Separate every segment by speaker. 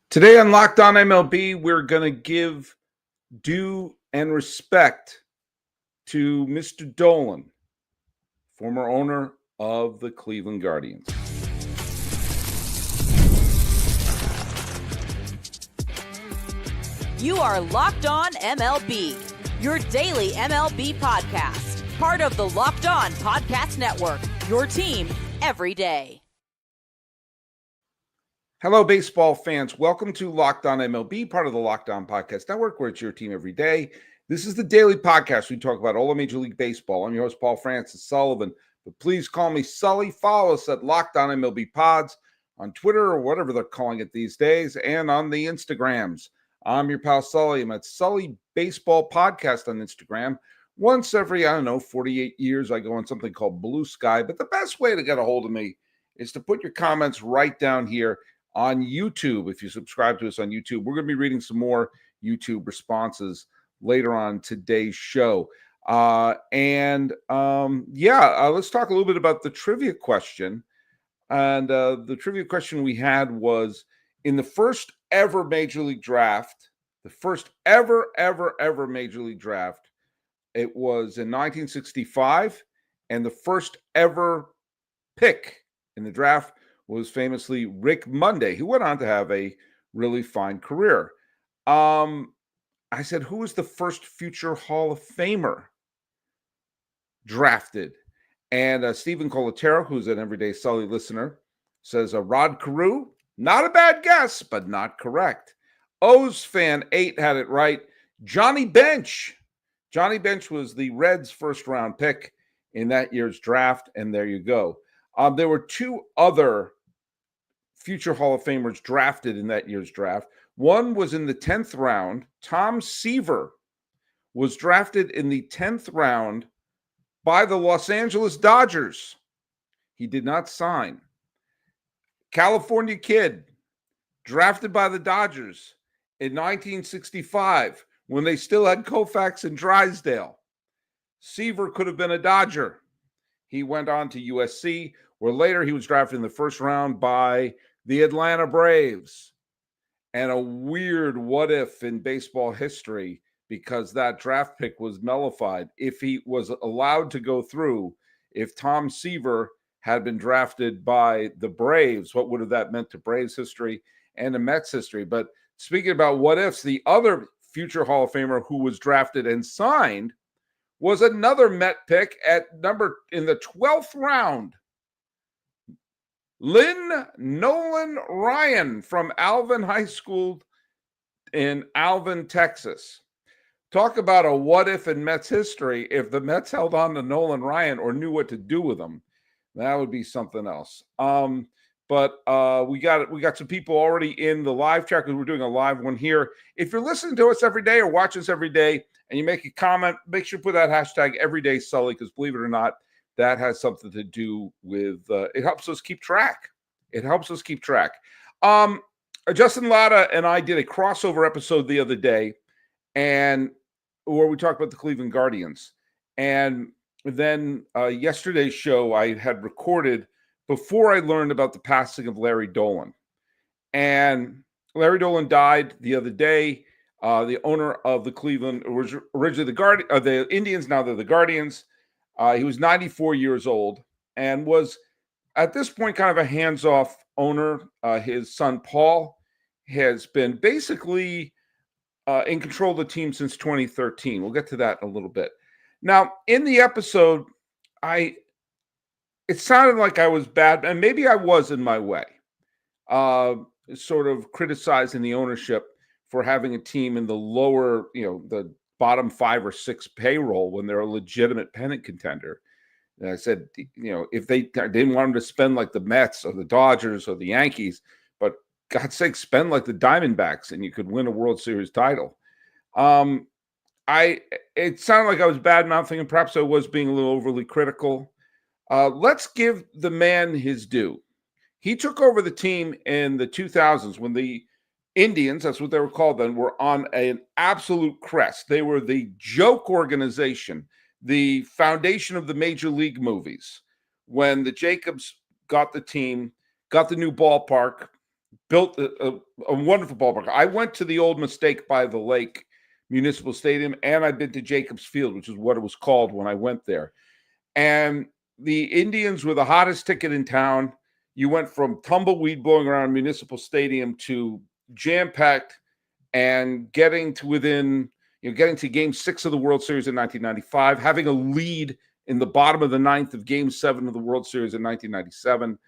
Speaker 1: Today on Locked On MLB, we're going to give due and respect to Mr. Dolan, former owner of the Cleveland Guardians.
Speaker 2: You are Locked On MLB, your daily MLB podcast, part of the Locked On Podcast Network, your team every day.
Speaker 1: Hello, baseball fans. Welcome to Locked On MLB, part of the Locked On Podcast Network, where it's your team every day. This is the daily podcast. We talk about all of Major League Baseball. I'm your host, Paul Francis Sullivan, but please call me Sully. Follow us at Locked On MLB Pods on Twitter or whatever they're calling it these days, and on the Instagrams. I'm your pal Sully. I'm at Sully Baseball Podcast on Instagram. Once every, 48 years, I go on something called Blue Sky. But the best way to get a hold of me is to put your comments right down here on YouTube. If you subscribe to us on YouTube, we're going to be reading some more YouTube responses later on today's show. Let's talk a little bit about the trivia question. And the trivia question we had was, in the first ever Major League draft, the first ever Major League draft, it was in 1965, and the first ever pick in the draft was famously Rick Monday, who went on to have a really fine career. I said, who was the first future Hall of Famer drafted? And Stephen Colatero, who's an everyday Sully listener, says Rod Carew. Not a bad guess, but not correct. O's fan 8 had it right. Johnny Bench. Johnny Bench was the Reds' first-round pick in that year's draft, and there you go. There were two other future Hall of Famers drafted in that year's draft. One was in the 10th round. Tom Seaver was drafted in the 10th round by the Los Angeles Dodgers. He did not sign. California kid, drafted by the Dodgers in 1965 when they still had Koufax and Drysdale. Seaver could have been a Dodger. He went on to USC, where later he was drafted in the first round by the Atlanta Braves. And a weird what if in baseball history, because that draft pick was nullified. If he was allowed to go through, if Tom Seaver had been drafted by the Braves, what would have that meant to Braves history and to Mets history? But speaking about what ifs, the other future Hall of Famer who was drafted and signed was another Met pick in the 12th round. Nolan Ryan from Alvin High School in Alvin, Texas. Talk about a what if in Mets history. If the Mets held on to Nolan Ryan or knew what to do with him, that would be something else. But we got some people already in the live chat because we're doing a live one here. If you're listening to us every day or watching us every day and you make a comment, make sure to put that hashtag #EverydaySully, because believe it or not, that has something to do with it helps us keep track. It helps us keep track. Justin Latta and I did a crossover episode the other day, and where we talked about the Cleveland Guardians. And then yesterday's show I had recorded before I learned about the passing of Larry Dolan. And Larry Dolan died the other day. The owner of the Cleveland, was originally the Indians, now they're the Guardians. He was 94 years old and was at this point kind of a hands-off owner. His son Paul has been basically in control of the team since 2013. We'll get to that in a little bit. Now, in the episode, it sounded like I was bad, and maybe I was in my way, sort of criticizing the ownership for having a team in the lower, the bottom 5 or 6 payroll when they're a legitimate pennant contender. And I said, if I didn't want them to spend like the Mets or the Dodgers or the Yankees, but God's sake, spend like the Diamondbacks and you could win a World Series title. It sounded like I was bad-mouthing, and perhaps I was being a little overly critical. Let's give the man his due. He took over the team in the 2000s when the Indians, that's what they were called then, were on an absolute crest. They were the joke organization, the foundation of the Major League movies. When the Jacobs got the team, got the new ballpark, built a wonderful ballpark. I went to the old Mistake by the Lake Municipal Stadium, and I've been to Jacobs Field, which is what it was called when I went there. And the Indians were the hottest ticket in town. You went from tumbleweed blowing around Municipal Stadium to jam-packed and getting to Game 6 of the World Series in 1995, having a lead in the bottom of the ninth of Game 7 of the World Series in 1997,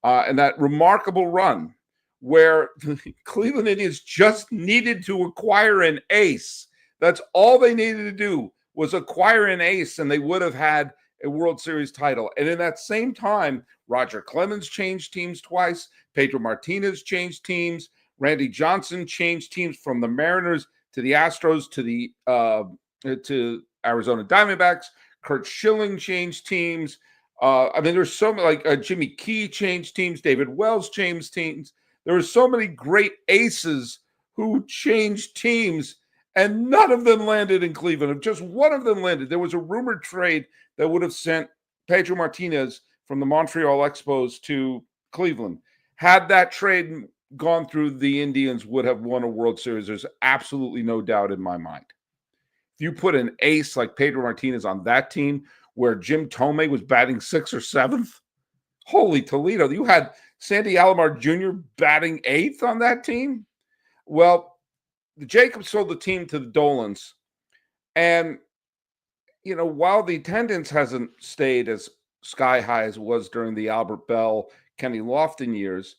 Speaker 1: and that remarkable run where the Cleveland Indians just needed to acquire an ace. That's all they needed to do was acquire an ace, and they would have had a World Series title. And in that same time, Roger Clemens changed teams twice. Pedro Martinez changed teams. Randy Johnson changed teams from the Mariners to the Astros to Arizona Diamondbacks. Kurt Schilling changed teams. There's so many, like Jimmy Key changed teams. David Wells changed teams. There were so many great aces who changed teams, and none of them landed in Cleveland. If just one of them landed, there was a rumored trade that would have sent Pedro Martinez from the Montreal Expos to Cleveland. Had that trade gone through, the Indians would have won a World Series. There's absolutely no doubt in my mind. If you put an ace like Pedro Martinez on that team where Jim Tomei was batting 6th or 7th, holy Toledo, you had Sandy Alomar Jr. batting 8th on that team. Well, the Jacobs sold the team to the Dolans. And, while the attendance hasn't stayed as sky high as it was during the Albert Bell, Kenny Lofton years,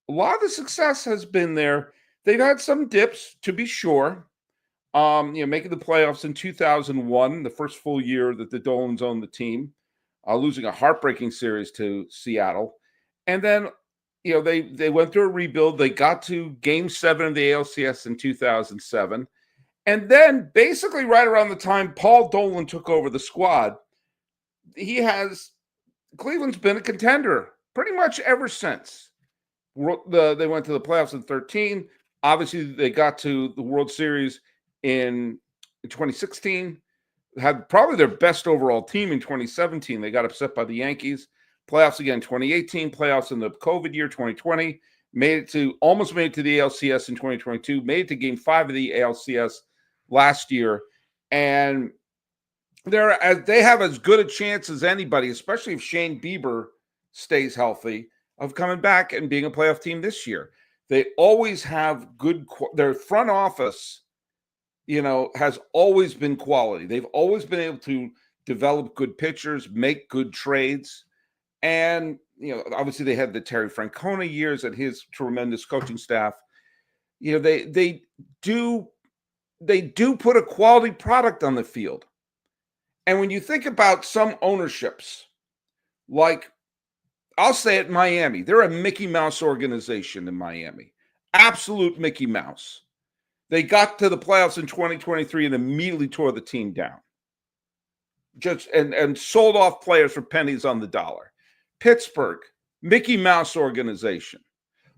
Speaker 1: a lot of the success has been there. They've had some dips, to be sure. Making the playoffs in 2001, the first full year that the Dolans owned the team, losing a heartbreaking series to Seattle. And then, they went through a rebuild. They got to Game 7 of the ALCS in 2007. And then basically right around the time Paul Dolan took over the squad, Cleveland's been a contender pretty much ever since. They went to the playoffs in 2013. Obviously, they got to the World Series in 2016. Had probably their best overall team in 2017. They got upset by the Yankees. Playoffs again in 2018. Playoffs in the COVID year 2020. Almost made it to the ALCS in 2022. Made it to Game 5 of the ALCS last year. And they have as good a chance as anybody, especially if Shane Bieber stays healthy, of coming back and being a playoff team this year. They always have their front office, has always been quality. They've always been able to develop good pitchers, make good trades. And, obviously they had the Terry Francona years and his tremendous coaching staff. They do put a quality product on the field. And when you think about some ownerships, like, I'll say it, Miami, they're a Mickey Mouse organization in Miami. Absolute Mickey Mouse. They got to the playoffs in 2023 and immediately tore the team down. And sold off players for pennies on the dollar. Pittsburgh, Mickey Mouse organization.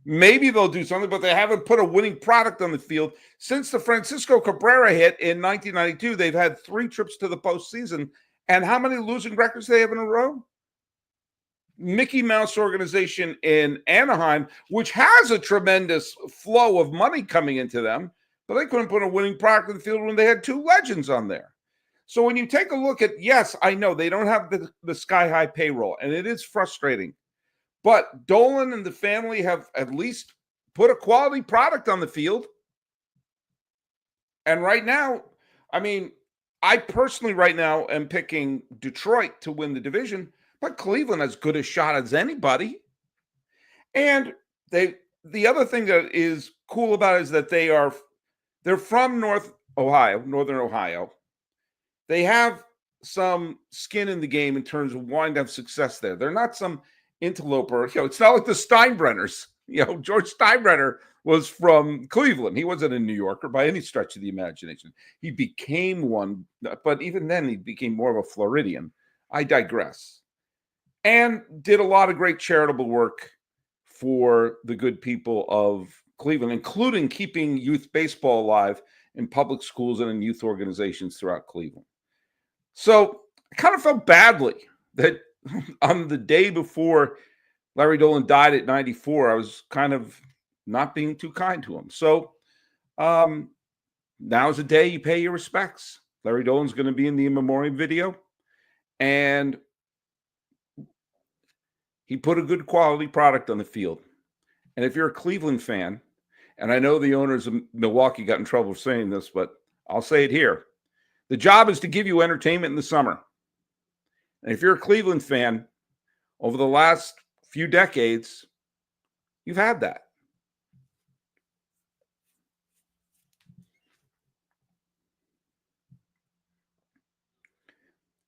Speaker 1: Maybe they'll do something, but they haven't put a winning product on the field. Since the Francisco Cabrera hit in 1992, they've had 3 trips to the postseason. And how many losing records do they have in a row? Mickey Mouse organization in Anaheim, which has a tremendous flow of money coming into them, but they couldn't put a winning product in the field when they had 2 legends on there. So when you take a look at, yes, I know they don't have the sky-high payroll, and it is frustrating. But Dolan and the family have at least put a quality product on the field. And right now, I personally right now am picking Detroit to win the division, but Cleveland has as good a shot as anybody. And the other thing that is cool about it is that they're from Northern Ohio. They have some skin in the game in terms of wanting to have success there. They're not some interloper. It's not like the Steinbrenners. George Steinbrenner was from Cleveland. He wasn't a New Yorker by any stretch of the imagination. He became one, but even then he became more of a Floridian. I digress. And did a lot of great charitable work for the good people of Cleveland, including keeping youth baseball alive in public schools and in youth organizations throughout Cleveland. So I kind of felt badly that on the day before Larry Dolan died at 94, I was kind of not being too kind to him. So now's the day you pay your respects. Larry Dolan's going to be in the in memoriam video, and he put a good quality product on the field. And if you're a Cleveland fan, and I know the owners of Milwaukee got in trouble for saying this, but I'll say it here. The job is to give you entertainment in the summer. And if you're a Cleveland fan, over the last few decades, you've had that.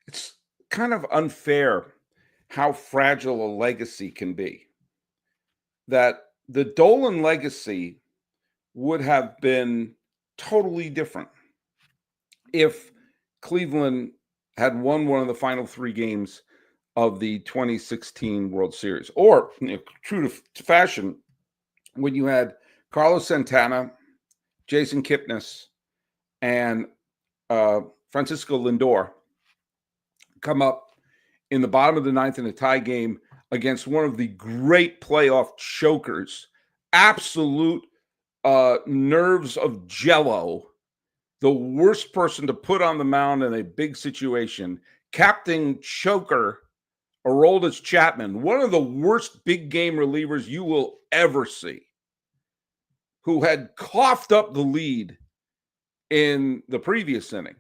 Speaker 1: It's kind of unfair how fragile a legacy can be. That the Dolan legacy would have been totally different if Cleveland had won one of the final 3 games of the 2016 World Series. Or, true to fashion, when you had Carlos Santana, Jason Kipnis, and Francisco Lindor come up in the bottom of the 9th in a tie game against one of the great playoff chokers, absolute nerves of jello, the worst person to put on the mound in a big situation, Captain Choker Aroldis Chapman, one of the worst big game relievers you will ever see, who had coughed up the lead in the previous inning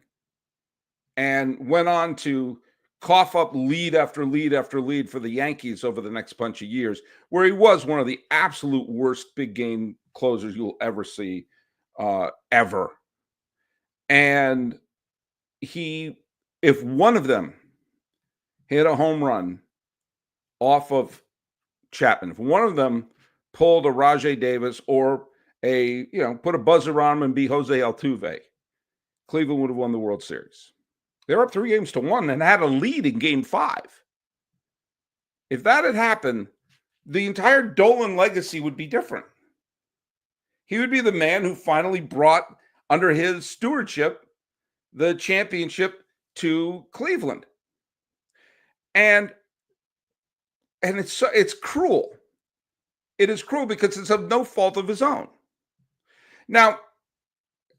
Speaker 1: and went on to cough up lead after lead after lead for the Yankees over the next bunch of years, where he was one of the absolute worst big game closers you'll ever see, ever. And if one of them hit a home run off of Chapman, if one of them pulled a Rajay Davis or put a buzzer on him and be Jose Altuve, Cleveland would have won the World Series. They were up 3-1 and had a lead in Game 5. If that had happened, the entire Dolan legacy would be different. He would be the man who finally brought, under his stewardship, the championship to Cleveland. And it's cruel. It is cruel because it's of no fault of his own. Now,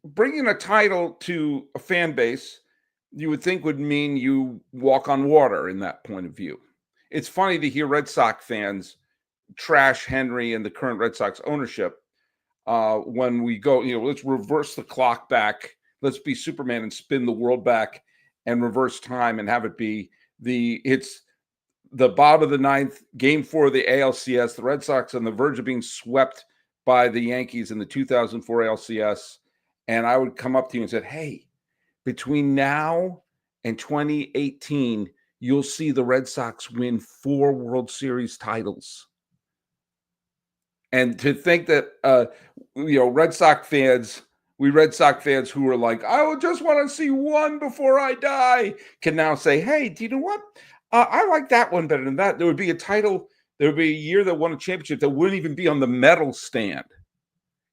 Speaker 1: bringing a title to a fan base, you would think would mean you walk on water in that point of view. It's funny to hear Red Sox fans trash Henry and the current Red Sox ownership when we go, let's reverse the clock back. Let's be Superman and spin the world back and reverse time and have it be it's the bottom of the 9th, Game 4 of the ALCS, the Red Sox on the verge of being swept by the Yankees in the 2004 ALCS. And I would come up to you and say, hey, between now and 2018, you'll see the Red Sox win 4 World Series titles. And to think that, Red Sox fans who were like, I just want to see one before I die, can now say, hey, do you know what? I like that one better than that. There would be a title. There would be a year that won a championship that wouldn't even be on the medal stand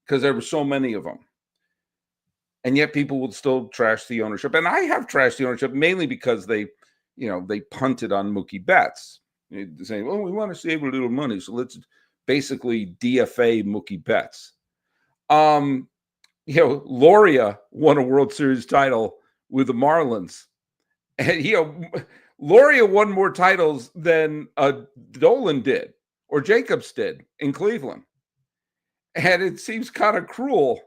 Speaker 1: because there were so many of them. And yet people would still trash the ownership. And I have trashed the ownership mainly because they punted on Mookie Betts, saying, well, we want to save a little money, so let's basically DFA Mookie Betts. Loria won a World Series title with the Marlins. And, Loria won more titles than Dolan did or Jacobs did in Cleveland. And it seems kind of cruel.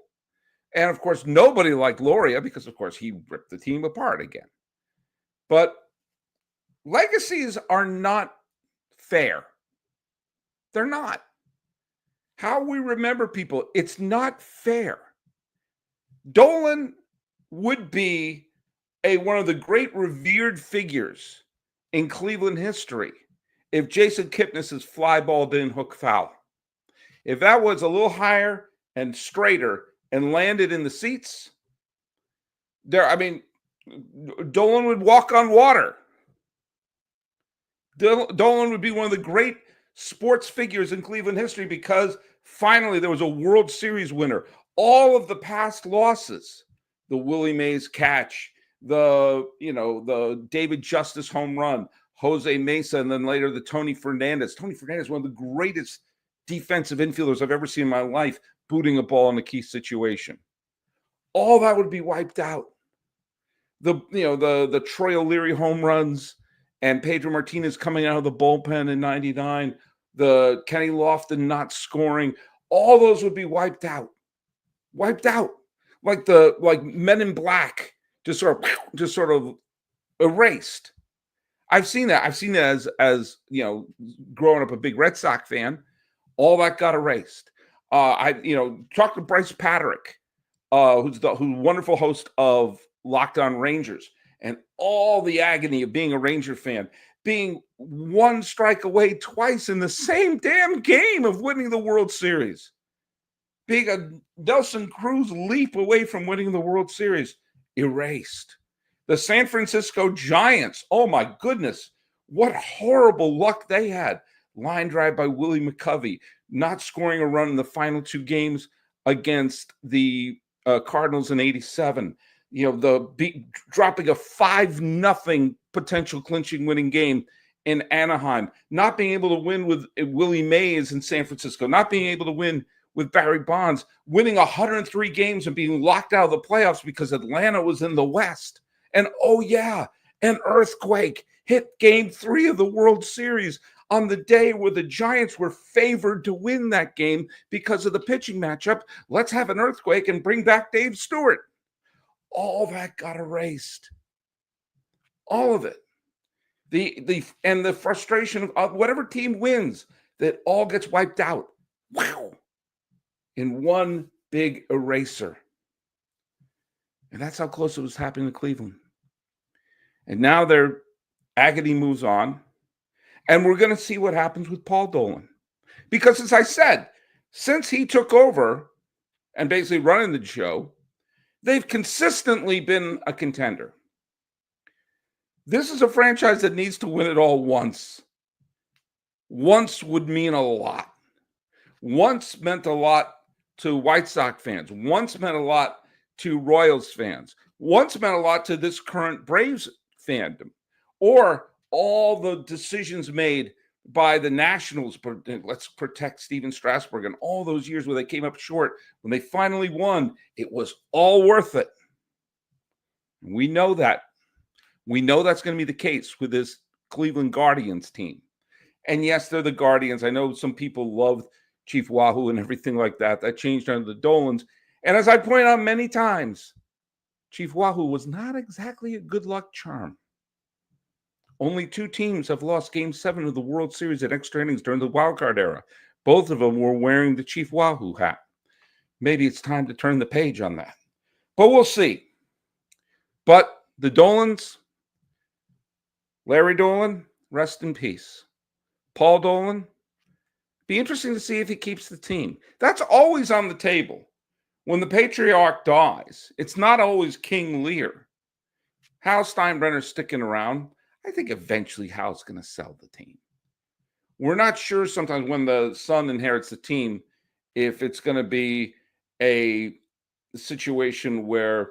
Speaker 1: And, of course, nobody liked Loria because, of course, he ripped the team apart again. But legacies are not fair. They're not. How we remember people, it's not fair. Dolan would be one of the great revered figures in Cleveland history if Jason Kipnis' fly ball didn't hook foul. If that was a little higher and straighter and landed in the seats, Dolan would walk on water. Dolan would be one of the great sports figures in Cleveland history because finally there was a World Series winner. All of the past losses, the Willie Mays catch, the David Justice home run, Jose Mesa, and then later the Tony Fernandez. Tony Fernandez, one of the greatest defensive infielders I've ever seen in my life booting a ball in a key situation. All that would be wiped out. The Troy O'Leary home runs and Pedro Martinez coming out of the bullpen in 99, the Kenny Lofton not scoring, all those would be wiped out. Wiped out. Like Men in Black, just sort of erased. I've seen that. I've seen it as growing up a big Red Sox fan. All that got erased. Talk to Bryce Patrick, who's wonderful host of Locked On Rangers, and all the agony of being a Ranger fan, being one strike away twice in the same damn game of winning the World Series, being a Nelson Cruz leap away from winning the World Series, erased. The San Francisco Giants, oh my goodness, what horrible luck they had. Line drive by Willie McCovey, not scoring a run in the final two games against the Cardinals in 87. Dropping a 5-0 potential clinching winning game in Anaheim, not being able to win with Willie Mays in San Francisco, not being able to win with Barry Bonds, winning 103 games and being locked out of the playoffs because Atlanta was in the West. And oh yeah, an earthquake hit Game 3 of the World Series on the day where the Giants were favored to win that game because of the pitching matchup. Let's have an earthquake and bring back Dave Stewart. All that got erased. All of it. The frustration of whatever team wins, that all gets wiped out. Wow. In one big eraser. And that's how close it was happening to Cleveland. And now their agony moves on. And we're going to see what happens with Paul Dolan. Because as I said, since he took over and basically running the show, they've consistently been a contender. This is a franchise that needs to win it all once. Once would mean a lot. Once meant a lot to White Sox fans. Once meant a lot to Royals fans. Once meant a lot to this current Braves fandom. Or all the decisions made by the Nationals, let's protect Steven Strasburg, and all those years where they came up short, when they finally won, it was all worth it. We know that. We know that's going to be the case with this Cleveland Guardians team. And yes, they're the Guardians. I know some people loved Chief Wahoo and everything like that. That changed under the Dolans. And as I point out many times, Chief Wahoo was not exactly a good luck charm. Only 2 teams have lost Game 7 of the World Series at extra innings during the wildcard era. Both of them were wearing the Chief Wahoo hat. Maybe it's time to turn the page on that. But we'll see. But the Dolans, Larry Dolan, rest in peace. Paul Dolan, be interesting to see if he keeps the team. That's always on the table. When the patriarch dies, it's not always King Lear. Hal Steinbrenner's sticking around. I think eventually Hal's going to sell the team. We're not sure sometimes when the son inherits the team if it's going to be a situation where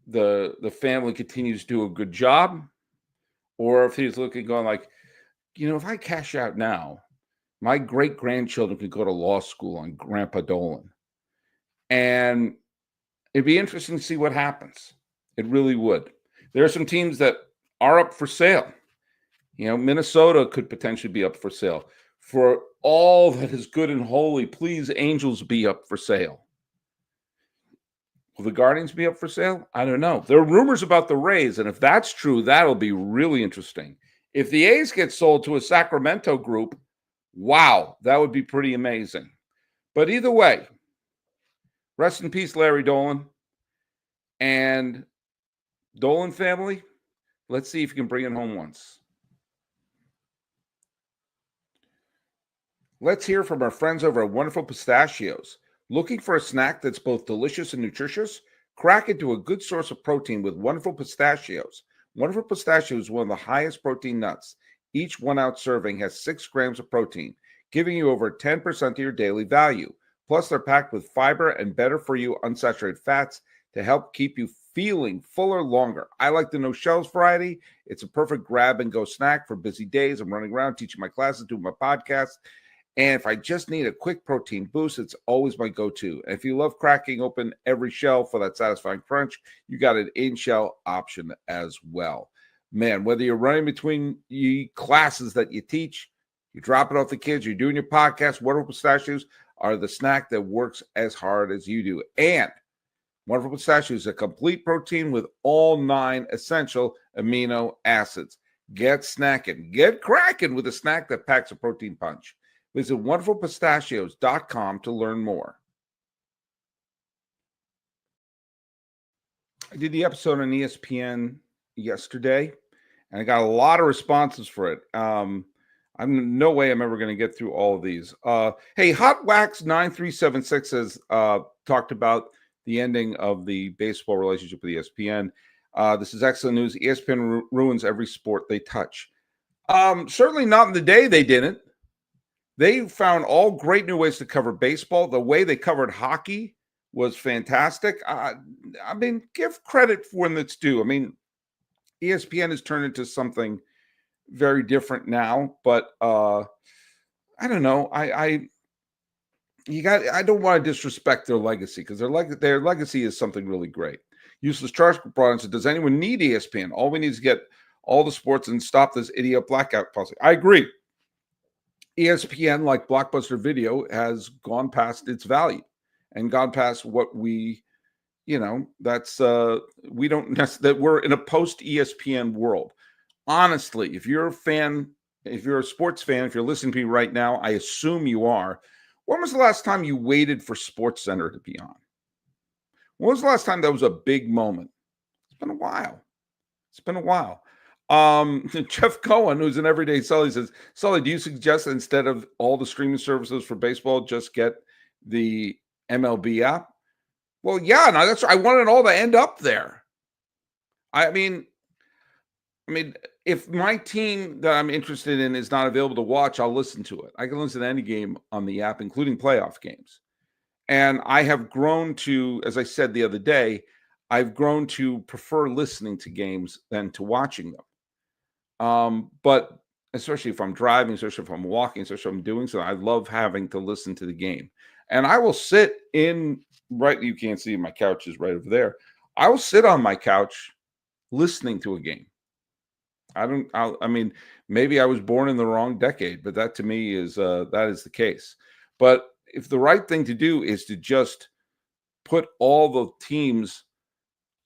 Speaker 1: the family continues to do a good job, or if he's going like, if I cash out now, my great-grandchildren could go to law school on Grandpa Dolan. And it'd be interesting to see what happens. It really would. There are some teams that are up for sale. Minnesota could potentially be up for sale. For all that is good and holy, please, Angels, be up for sale. Will the Guardians be up for sale? I don't know. There are rumors about the Rays, and if that's true, that'll be really interesting. If the A's get sold to a Sacramento group, wow, that would be pretty amazing. But either way, rest in peace, Larry Dolan. And Dolan family, let's see if you can bring it home once. Let's hear from our friends over at Wonderful Pistachios. Looking for a snack that's both delicious and nutritious? Crack into a good source of protein with Wonderful Pistachios. Wonderful Pistachios is one of the highest protein nuts. Each 1-ounce serving has 6 grams of protein, giving you over 10% of your daily value. Plus, they're packed with fiber and better-for-you unsaturated fats to help keep you feeling fuller longer. I like the no shells variety. It's a perfect grab-and-go snack for busy days. I'm running around teaching my classes, doing my podcast. And if I just need a quick protein boost, it's always my go-to. And if you love cracking open every shell for that satisfying crunch, you got an in-shell option as well. Man, whether you're running between classes that you teach, you're dropping off the kids, you're doing your podcast, Wonderful Pistachios are the snack that works as hard as you do. And Wonderful Pistachios is a complete protein with all 9 essential amino acids. Get snackin', get crackin' with a snack that packs a protein punch. Visit wonderfulpistachios.com to learn more. I did the episode on ESPN yesterday, and I got a lot of responses for it. I'm no way I'm ever going to get through all of these. Hey, Hot Wax 9376 has talked about the ending of the baseball relationship with ESPN. This is excellent news. ESPN ruins every sport they touch. Certainly not in the day they didn't. They found all great new ways to cover baseball. The way they covered hockey was fantastic. I mean, give credit for when it's due. I mean, ESPN has turned into something very different now, but I don't know. I don't want to disrespect their legacy because their legacy is something really great. Useless Charge brought in said, does anyone need ESPN? All we need is get all the sports and stop this idiot blackout policy. I agree. ESPN, like Blockbuster Video, has gone past its value and gone past what we, that's we don't that we're in a post ESPN world. Honestly, if you're a fan, if you're a sports fan, if you're listening to me right now, I assume you are. When was the last time you waited for SportsCenter to be on? When was the last time that was a big moment? It's been a while. Jeff Cohen, who's an everyday Sully, says, Sully, do you suggest that instead of all the streaming services for baseball, just get the MLB app? Well, yeah, no, that's I want it all to end up there. I mean, if my team that I'm interested in is not available to watch, I'll listen to it. I can listen to any game on the app, including playoff games. And I have grown to, as I said the other day, I've grown to prefer listening to games than to watching them. But especially if I'm driving, especially if I'm walking, especially if I'm doing something, I love having to listen to the game. And I will sit you can't see my couch is right over there. I will sit on my couch listening to a game. I mean, maybe I was born in the wrong decade, but that to me is that is the case. But if the right thing to do is to just put all the teams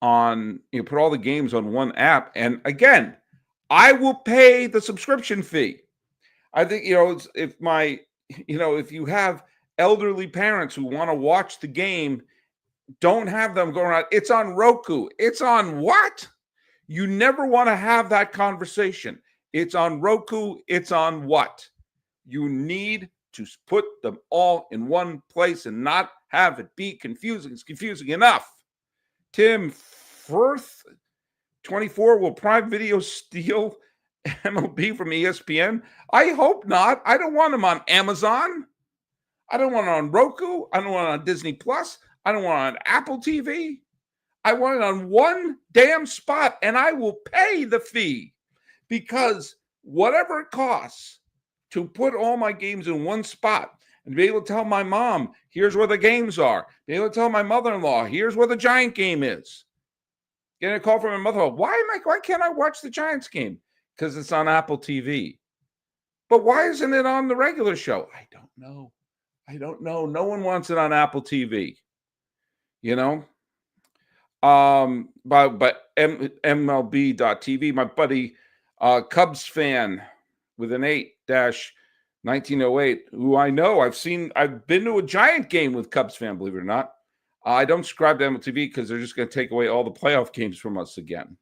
Speaker 1: on, put all the games on one app, and again, I will pay the subscription fee. I think, if you have elderly parents who want to watch the game, don't have them going around. It's on Roku. It's on what? You never want to have that conversation. It's on Roku. It's on what? You need to put them all in one place and not have it be confusing. It's confusing enough. Tim Firth, 24, will Prime Video steal MLB from ESPN? I hope not. I don't want them on Amazon. I don't want it on Roku. I don't want it on Disney Plus. I don't want it on Apple TV. I want it on one damn spot, and I will pay the fee because whatever it costs to put all my games in one spot and be able to tell my mom, here's where the games are. Be able to tell my mother-in-law, here's where the Giant game is. Getting a call from my mother-in-law, why can't I watch the Giants game? Because it's on Apple TV. But why isn't it on the regular show? I don't know. No one wants it on Apple TV. But MLB.TV, my buddy, Cubs fan with an 8-1908, who I know I've been to a Giant game with Cubs fan, believe it or not. I don't subscribe to MLB because they're just going to take away all the playoff games from us again.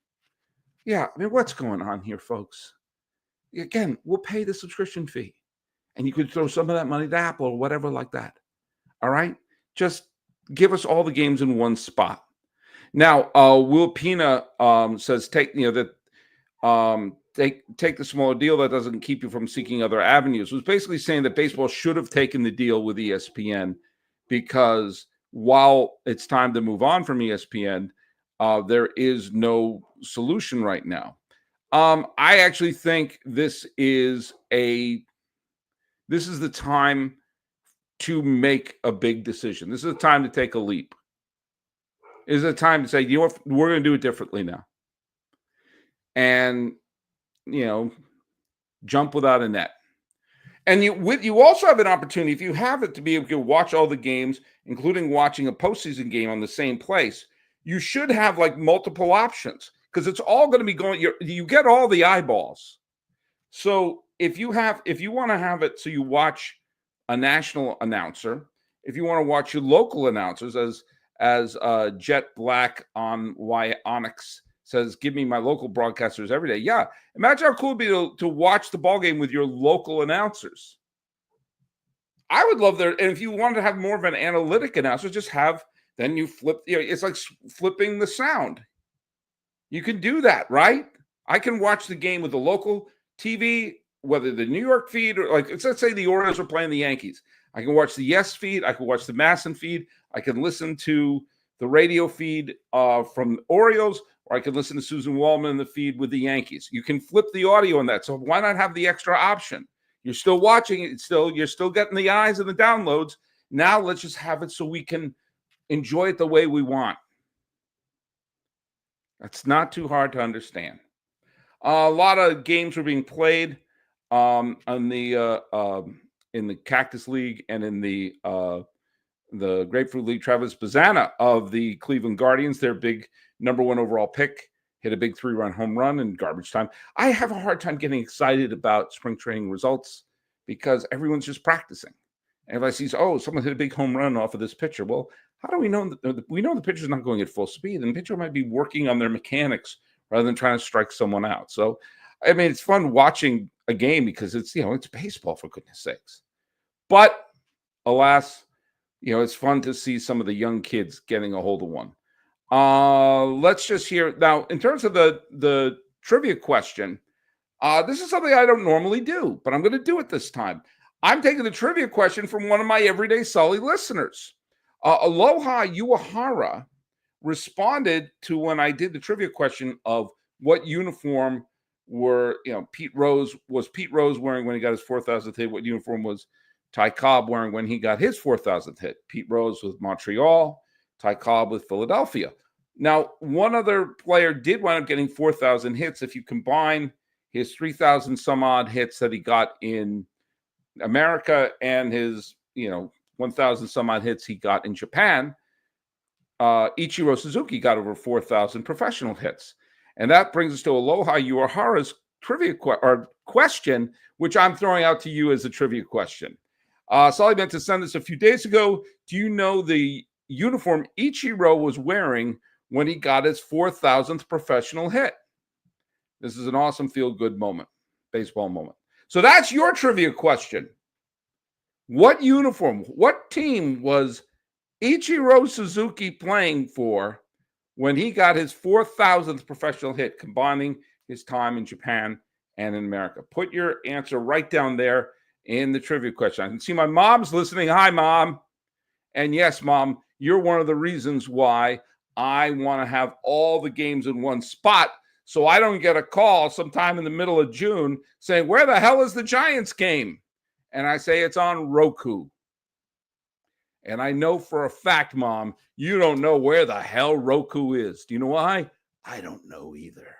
Speaker 1: Yeah, I mean, what's going on here, folks? Again, we'll pay the subscription fee. And you could throw some of that money to Apple or whatever like that. All right? Just give us all the games in one spot. Now, Will Pina says take the smaller deal that doesn't keep you from seeking other avenues. It was basically saying that baseball should have taken the deal with ESPN because while it's time to move on from ESPN, there is no solution right now. I actually think this is this is the time to make a big decision. This is the time to take a leap. This is a time to say, you know what, we're going to do it differently now. And, jump without a net. And you also have an opportunity, if you have it, to be able to watch all the games, including watching a postseason game on the same place. You should have like multiple options because it's all going to be going. You get all the eyeballs. So if you want to have it, so you watch a national announcer. If you want to watch your local announcers, as Jet Black on Onyx says, give me my local broadcasters every day. Yeah. Imagine how cool it would be to watch the ball game with your local announcers. I would love and if you wanted to have more of an analytic announcer, then you flip, it's like flipping the sound. You can do that, right? I can watch the game with the local TV, whether the New York feed or let's say the Orioles are playing the Yankees. I can watch the Yes feed. I can watch the Masson feed. I can listen to the radio feed from Orioles, or I can listen to Susan Wallman in the feed with the Yankees. You can flip the audio on that. So why not have the extra option? You're still watching it. You're still getting the eyes and the downloads. Now let's just have it so we can enjoy it the way we want. That's not too hard to understand. A lot of games were being played in the Cactus League and in the Grapefruit League. Travis Bazzana of the Cleveland Guardians, their big number 1 overall pick, hit a big 3-run home run in garbage time. I have a hard time getting excited about spring training results because everyone's just practicing. And if I see, someone hit a big home run off of this pitcher, well, how do we know? We know the pitcher's not going at full speed, and the pitcher might be working on their mechanics rather than trying to strike someone out. So, I mean, it's fun watching a game because it's baseball, for goodness sakes. But alas, it's fun to see some of the young kids getting a hold of one. Let's just hear now, in terms of the trivia question, this is something I don't normally do, but I'm going to do it this time. I'm taking the trivia question from one of my Everyday Sully listeners. Aloha Uehara responded to when I did the trivia question of what uniform were, Pete Rose wearing when he got his 4,000th hit? What uniform was Ty Cobb wearing when he got his 4,000th hit? Pete Rose with Montreal, Ty Cobb with Philadelphia. Now, one other player did wind up getting 4,000 hits. If you combine his 3,000 some odd hits that he got in America and his, 1,000 some odd hits he got in Japan, Ichiro Suzuki got over 4,000 professional hits. And that brings us to Aloha Uehara's trivia question, which I'm throwing out to you as a trivia question. Sully meant to send this a few days ago. Do you know the uniform Ichiro was wearing when he got his 4,000th professional hit? This is an awesome feel-good moment, baseball moment. So that's your trivia question. What uniform, what team was Ichiro Suzuki playing for when he got his 4,000th professional hit, combining his time in Japan and in America? Put your answer right down there in the trivia question. I can see my mom's listening. Hi, Mom. And yes, Mom, you're one of the reasons why I want to have all the games in one spot so I don't get a call sometime in the middle of June saying, where the hell is the Giants game? And I say, it's on Roku. And I know for a fact, Mom, you don't know where the hell Roku is. Do you know why? I don't know either.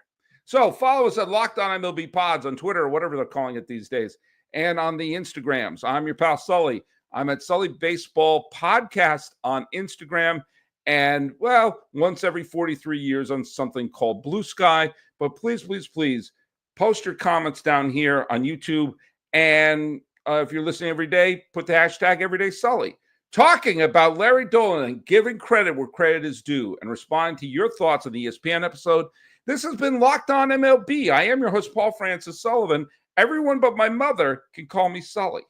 Speaker 1: So follow us at Locked On MLB Pods on Twitter or whatever they're calling it these days. And on the Instagrams. I'm your pal Sully. I'm at Sully Baseball Podcast on Instagram. And, well, once every 43 years on something called Blue Sky. But please, please, please post your comments down here on YouTube. And if you're listening every day, put the hashtag Everyday Sully. Talking about Larry Dolan and giving credit where credit is due and responding to your thoughts on the ESPN episode. This has been Locked On MLB. I am your host, Paul Francis Sullivan. Everyone but my mother can call me Sully.